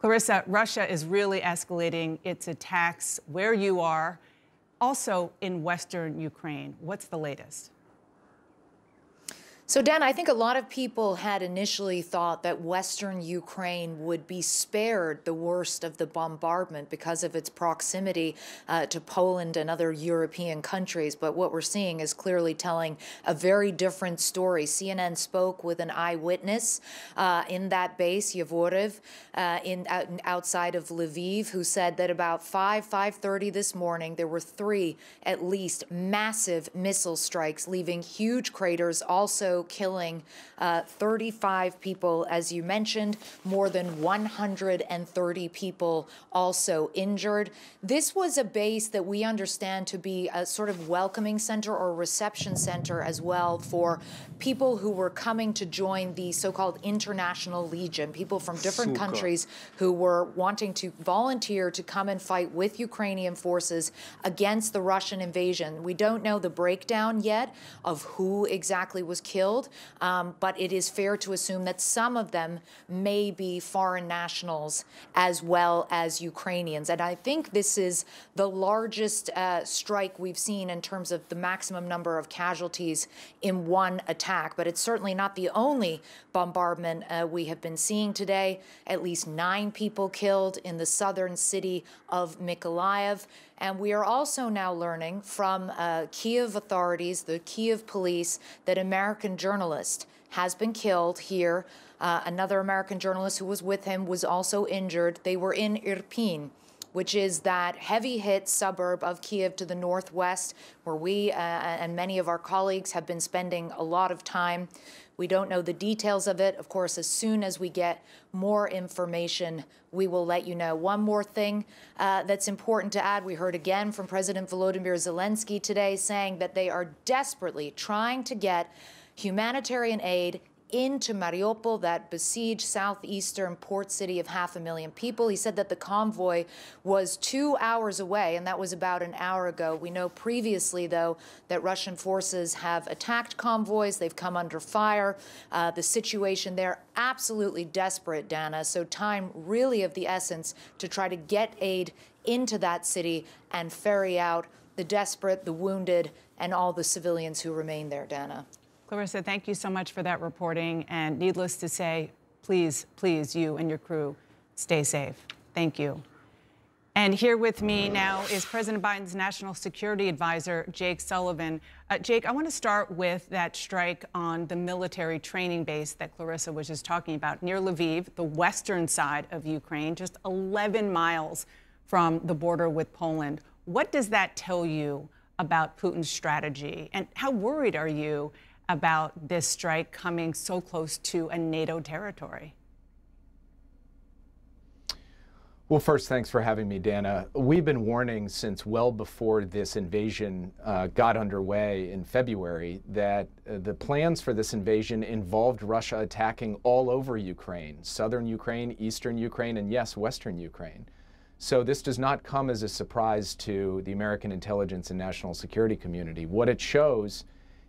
Clarissa, Russia is really escalating its attacks where you are, also in western Ukraine. What's the latest? So, Dan, I think a lot of people had initially thought that Western Ukraine would be spared the worst of the bombardment because of its proximity to Poland and other European countries. But what we're seeing is clearly telling a very different story. CNN spoke with an eyewitness in that base, Yavoriv, outside of Lviv, who said that about 5:30 this morning, there were three, at least, massive missile strikes, leaving huge craters, also killing 35 people, as you mentioned, more than 130 people also injured. This was a base that we understand to be a sort of welcoming center or reception center as well for people who were coming to join the so-called International Legion, people from different countries who were wanting to volunteer to come and fight with Ukrainian forces against the Russian invasion. We don't know the breakdown yet of who exactly was killed, but it is fair to assume that some of them may be foreign nationals as well as Ukrainians. And I think this is the largest strike we've seen in terms of the maximum number of casualties in one attack. But it's certainly not the only bombardment we have been seeing today. At least 9 people killed in the southern city of Mykolaiv. And we are also now learning from Kyiv authorities, the Kyiv police, that American journalist has been killed here. Another American journalist who was with him was also injured. They were in Irpin, which is that heavy-hit suburb of Kyiv to the northwest, where we and many of our colleagues have been spending a lot of time. We don't know the details of it. Of course, as soon as we get more information, we will let you know. One more thing that's important to add, we heard again from President Volodymyr Zelensky today saying that they are desperately trying to get humanitarian aid into Mariupol, that besieged southeastern port city of 500,000 people. He said that the convoy was 2 hours away, and that was about an hour ago. We know previously, though, that Russian forces have attacked convoys. They've come under fire. The situation there, absolutely desperate, Dana. So time really of the essence to try to get aid into that city and ferry out the desperate, the wounded, and all the civilians who remain there, Dana. Clarissa, thank you so much for that reporting. And needless to say, please, please, you and your crew, stay safe. Thank you. And here with me now is President Biden's National Security Advisor, Jake Sullivan. Jake, I want to start with that strike on the military training base that Clarissa was just talking about near Lviv, the western side of Ukraine, just 11 miles from the border with Poland. What does that tell you about Putin's strategy? And how worried are you about this strike coming so close to a NATO territory? Well, first, thanks for having me, Dana. We've been warning since well before this invasion got underway in February that the plans for this invasion involved Russia attacking all over Ukraine, southern Ukraine, eastern Ukraine, and yes, western Ukraine. So this does not come as a surprise to the American intelligence and national security community. What it shows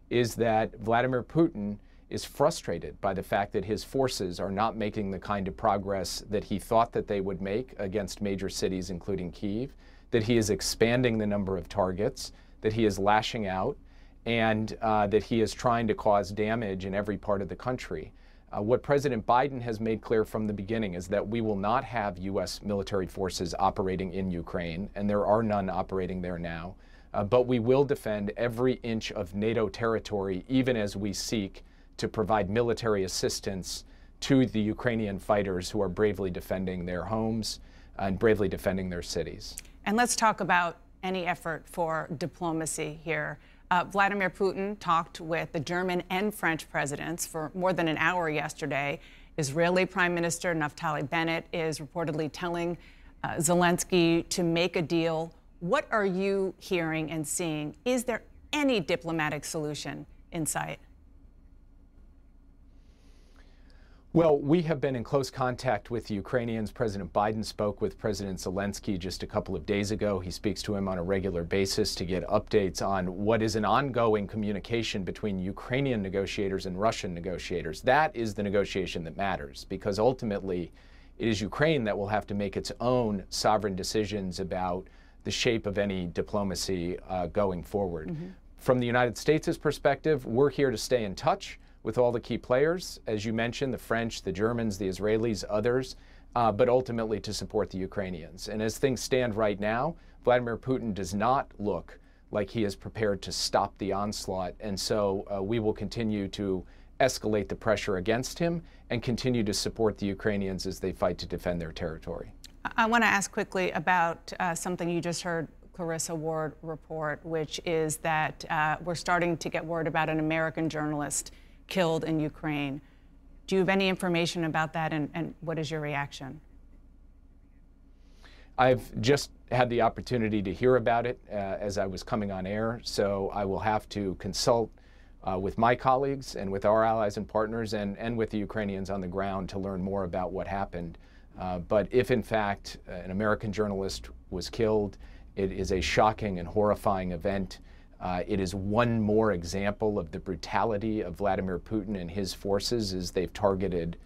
is that Vladimir Putin is frustrated by the fact that his forces are not making the kind of progress that he thought that they would make against major cities, including Kyiv, that he is expanding the number of targets, that he is lashing out, and that he is trying to cause damage in every part of the country. What President Biden has made clear from the beginning is that we will not have U.S. military forces operating in Ukraine, and there are none operating there now. But we will defend every inch of NATO territory, even as we seek to provide military assistance to the Ukrainian fighters who are bravely defending their homes and bravely defending their cities. And let's talk about any effort for diplomacy here. Vladimir Putin talked with the German and French presidents for more than an hour yesterday. Israeli Prime Minister Naftali Bennett is reportedly telling Zelensky to make a deal. What are you hearing and seeing? Is there any diplomatic solution in sight? Well, we have been in close contact with the Ukrainians. President Biden spoke with President Zelensky just a couple of days ago. He speaks to him on a regular basis to get updates on what is an ongoing communication between Ukrainian negotiators and Russian negotiators. That is the negotiation that matters, because ultimately It is Ukraine that will have to make its own sovereign decisions about the shape of any diplomacy going forward. From the United States' perspective, we're here to stay in touch with all the key players, as you mentioned, the French, the Germans, the Israelis, others, but ultimately to support the Ukrainians. And as things stand right now, Vladimir Putin does not look like he is prepared to stop the onslaught. And so we will continue to escalate the pressure against him and continue to support the Ukrainians as they fight to defend their territory. I want to ask quickly about something you just heard Clarissa Ward report, which is that we're starting to get word about an American journalist killed in Ukraine. Do you have any information about that, and what is your reaction? I've just had the opportunity to hear about it as I was coming on air, so I will have to consult with my colleagues and with our allies and partners and with the Ukrainians on the ground to learn more about what happened. But if, in fact, an American journalist was killed, it is a shocking and horrifying event. It is one more example of the brutality of Vladimir Putin and his forces as they've targeted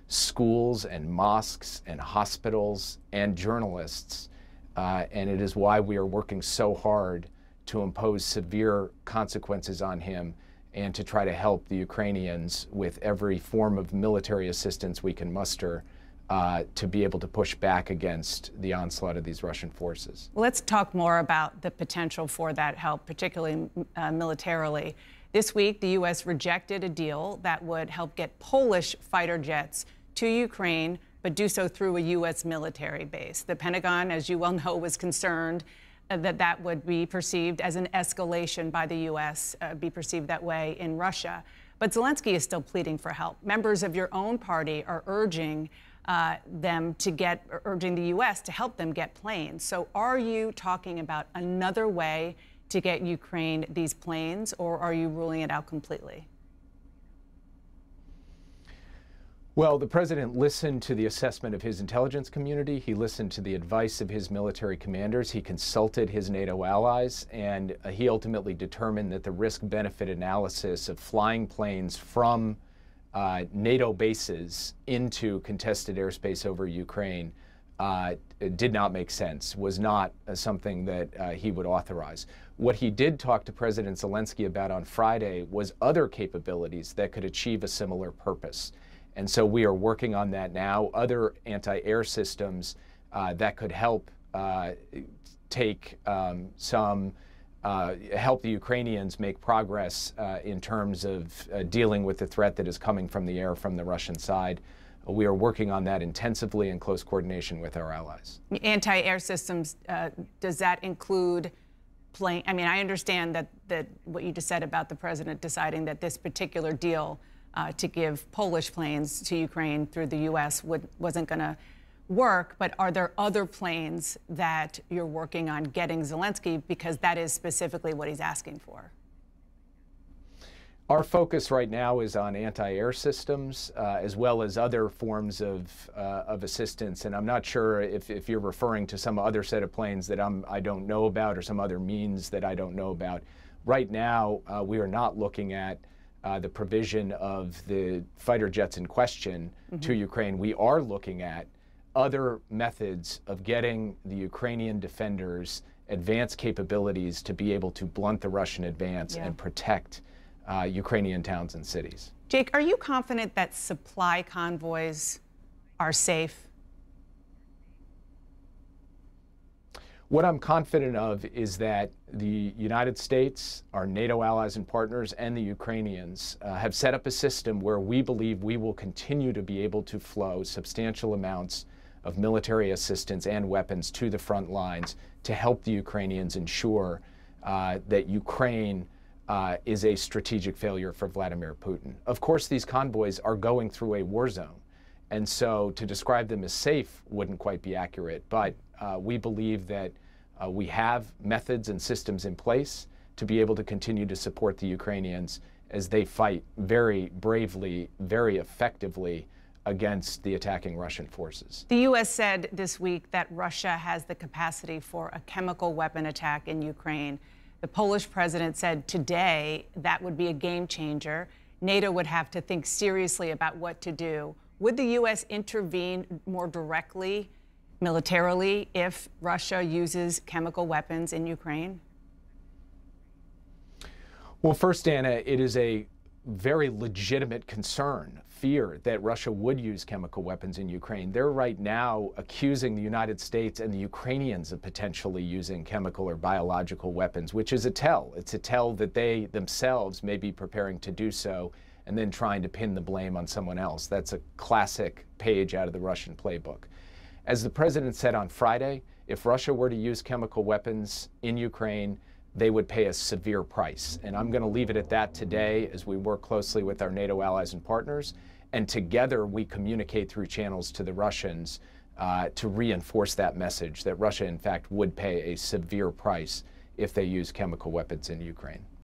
schools and mosques and hospitals and journalists. And it is why we are working so hard to impose severe consequences on him and to try to help the Ukrainians with every form of military assistance we can muster to be able to push back against the onslaught of these Russian forces. Well, let's talk more about the potential for that help, particularly militarily. This week, the U.S. rejected a deal that would help get Polish fighter jets to Ukraine, but do so through a U.S. military base. The Pentagon, as you well know, was concerned that that would be perceived as an escalation by the U.S., be perceived that way in Russia. But Zelensky is still pleading for help. Members of your own party are urging urging the U.S. to help them get planes. So are you talking about another way to get Ukraine these planes, or are you ruling it out completely? Well, the president listened to the assessment of his intelligence community. He listened to the advice of his military commanders. He consulted his NATO allies, and he ultimately determined that the risk-benefit analysis of flying planes from NATO bases into contested airspace over Ukraine did not make sense, was not something that he would authorize. What he did talk to President Zelensky about on Friday was other capabilities that could achieve a similar purpose. And so we are working on that now, other anti-air systems that could help take help the Ukrainians make progress in terms of dealing with the threat that is coming from the air from the Russian side. We are working on that intensively in close coordination with our allies. Anti-air systems, does that include plane? I mean, I understand that what you just said about the president deciding that this particular deal to give Polish planes to Ukraine through the U.S. wasn't going to work, but are there other planes that you're working on getting Zelensky, because that is specifically what he's asking for? Our focus right now is on anti-air systems as well as other forms of assistance. And I'm not sure if you're referring to some other set of planes that I don't know about or some other means that I don't know about. Right now, we are not looking at the provision of the fighter jets in question to Ukraine. We are looking at other methods of getting the Ukrainian defenders advanced capabilities to be able to blunt the Russian advance and protect Ukrainian towns and cities. Jake, are you confident that supply convoys are safe? What I'm confident of is that the United States, our NATO allies and partners, and the Ukrainians have set up a system where we believe we will continue to be able to flow substantial amounts of military assistance and weapons to the front lines to help the Ukrainians ensure that Ukraine is a strategic failure for Vladimir Putin. Of course, these convoys are going through a war zone, and so to describe them as safe wouldn't quite be accurate, but we believe that we have methods and systems in place to be able to continue to support the Ukrainians as they fight very bravely, very effectively against the attacking Russian forces. The U.S. said this week that Russia has the capacity for a chemical weapon attack in Ukraine. The Polish president said today that would be a game changer. NATO would have to think seriously about what to do. Would the U.S. intervene more directly, militarily, if Russia uses chemical weapons in Ukraine? Well, first, Dana, it is a very legitimate concern, fear that Russia would use chemical weapons in Ukraine. They're right now accusing the United States and the Ukrainians of potentially using chemical or biological weapons, which is a tell. It's a tell that they themselves may be preparing to do so and then trying to pin the blame on someone else. That's a classic page out of the Russian playbook. As the president said on Friday, if Russia were to use chemical weapons in Ukraine, they would pay a severe price. And I'm going to leave it at that today as we work closely with our NATO allies and partners. And together we communicate through channels to the Russians to reinforce that message that Russia, in fact, would pay a severe price if they use chemical weapons in Ukraine.